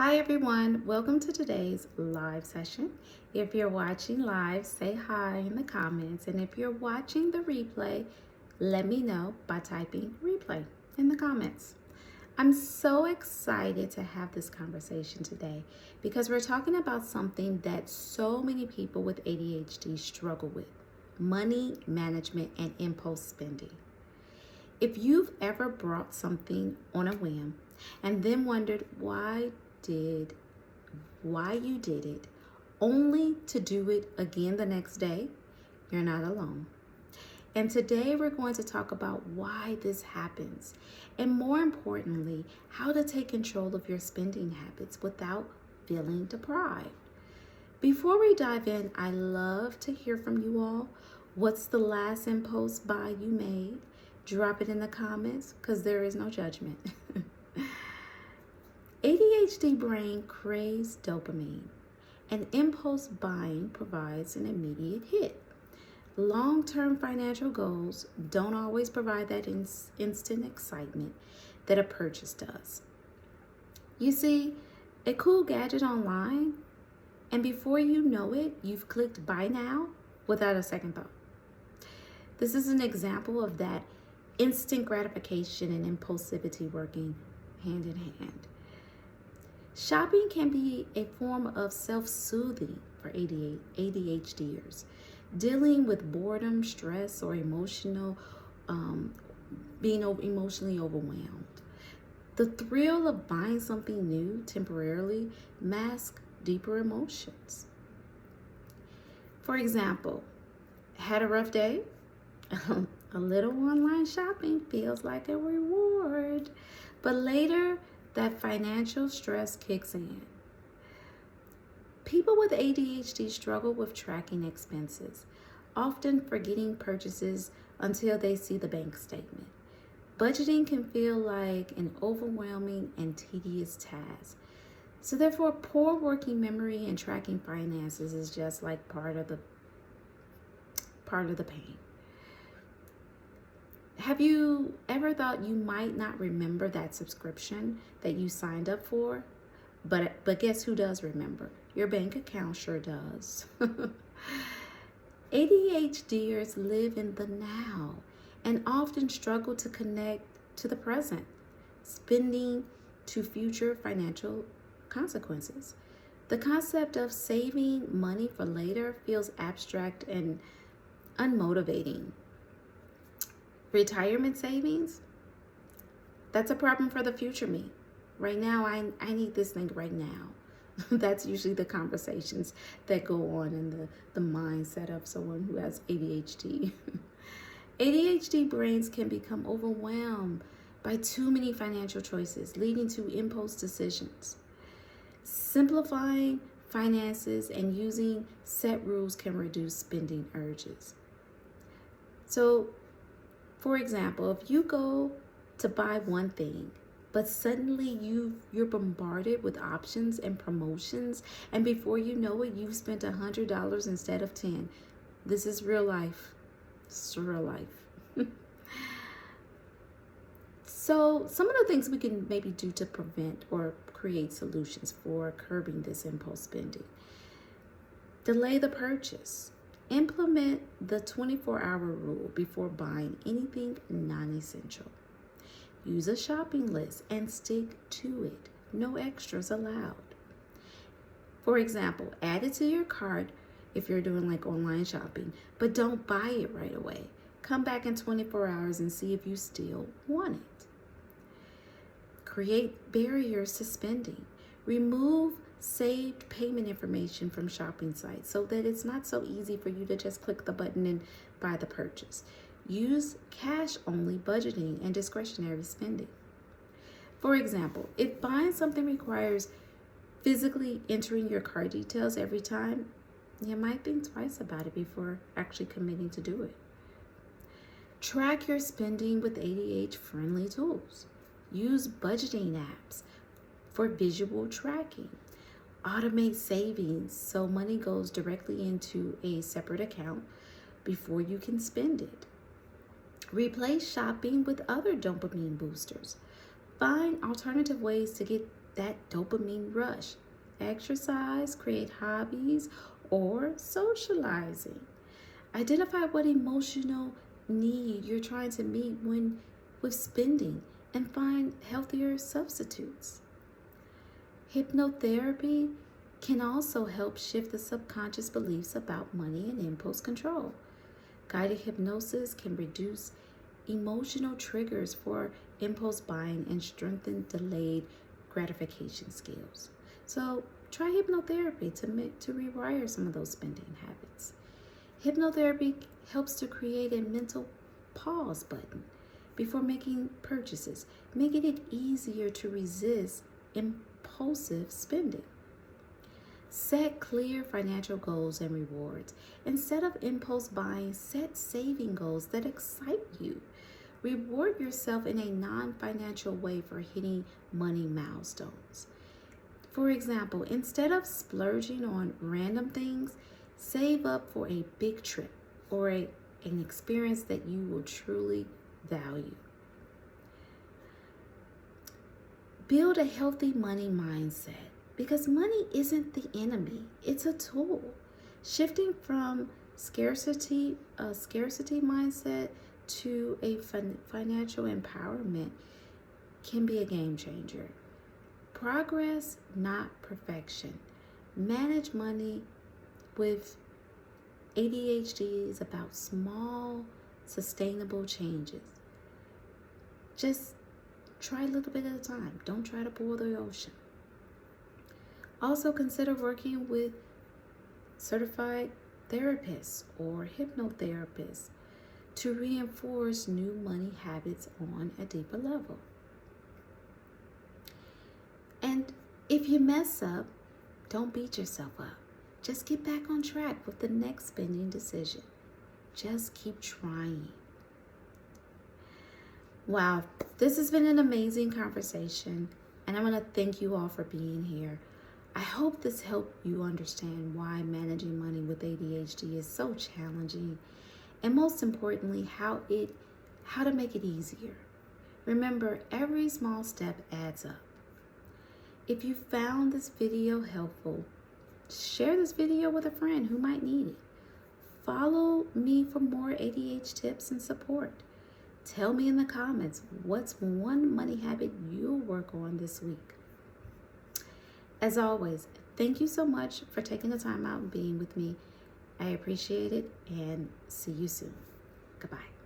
Hi everyone, welcome to today's live session. If you're watching live, say hi in the comments, and if you're watching the replay, let me know by typing replay in the comments. I'm so excited to have this conversation today because we're talking about something that so many people with ADHD struggle with: money management and impulse spending. If you've ever bought something on a whim and then wondered did why you did it only to do it again the next day, you're not alone. And today we're going to talk about why this happens, and more importantly, how to take control of your spending habits without feeling deprived. Before we dive in, I love to hear from you all. What's the last impulse buy you made? Drop it in the comments because there is no judgment. ADHD brain craves dopamine, and impulse buying provides an immediate hit. Long-term financial goals don't always provide that instant excitement that a purchase does. You see a cool gadget online, and before you know it, you've clicked buy now without a second thought. This is an example of that instant gratification and impulsivity working hand in hand. Shopping can be a form of self-soothing for ADHDers, dealing with boredom, stress, or being emotionally overwhelmed. The thrill of buying something new temporarily masks deeper emotions. For example, had a rough day? A little online shopping feels like a reward, but later that financial stress kicks in. People with ADHD struggle with tracking expenses, often forgetting purchases until they see the bank statement. Budgeting can feel like an overwhelming and tedious task. So therefore, poor working memory and tracking finances is just like part of the pain. Have you ever thought you might not remember that subscription that you signed up for? But guess who does remember? Your bank account sure does. ADHDers live in the now and often struggle to connect to the present, spending to future financial consequences. The concept of saving money for later feels abstract and unmotivating. Retirement savings? That's a problem for the future me. Right now, I need this thing right now. That's usually the conversations that go on in the mindset of someone who has ADHD. ADHD brains can become overwhelmed by too many financial choices, leading to impulse decisions. Simplifying finances and using set rules can reduce spending urges. So, for example, if you go to buy one thing, but suddenly you're bombarded with options and promotions, and before you know it, you've spent $100 instead of $10. This is real life. It's real life. So some of the things we can maybe do to prevent or create solutions for curbing this impulse spending: delay the purchase. Implement the 24-hour rule before buying anything non-essential. Use a shopping list and stick to it. No extras allowed. For example, add it to your cart if you're doing like online shopping, but don't buy it right away. Come back in 24 hours and see if you still want it. Create barriers to spending. Remove saved payment information from shopping sites so that it's not so easy for you to just click the button and buy the purchase. Use cash-only budgeting and discretionary spending. For example, if buying something requires physically entering your card details every time, you might think twice about it before actually committing to do it. Track your spending with ADHD-friendly tools. Use budgeting apps for visual tracking. Automate savings so money goes directly into a separate account before you can spend it. Replace shopping with other dopamine boosters. Find alternative ways to get that dopamine rush. Exercise, create hobbies, or socializing. Identify what emotional need you're trying to meet when with spending and find healthier substitutes. Hypnotherapy can also help shift the subconscious beliefs about money and impulse control. Guided hypnosis can reduce emotional triggers for impulse buying and strengthen delayed gratification skills. So, try hypnotherapy to rewire some of those spending habits. Hypnotherapy helps to create a mental pause button before making purchases, making it easier to resist impulsive spending. Set clear financial goals and rewards. Instead of impulse buying, set saving goals that excite you. Reward yourself in a non-financial way for hitting money milestones. For example, instead of splurging on random things, save up for a big trip or an experience that you will truly value. Build a healthy money mindset because money isn't the enemy, it's a tool. Shifting from a scarcity mindset to a financial empowerment can be a game changer. Progress, not perfection. Manage money with ADHD is about small, sustainable changes. Just try a little bit at a time. Don't try to boil the ocean. Also, consider working with certified therapists or hypnotherapists to reinforce new money habits on a deeper level. And if you mess up, don't beat yourself up. Just get back on track with the next spending decision. Just keep trying. Wow, this has been an amazing conversation, and I want to thank you all for being here. I hope this helped you understand why managing money with ADHD is so challenging, and most importantly, how to make it easier. Remember, every small step adds up. If you found this video helpful, share this video with a friend who might need it. Follow me for more ADHD tips and support. Tell me in the comments what's one money habit you'll work on this week. As always, thank you so much for taking the time out and being with me. I appreciate it, and see you soon. Goodbye.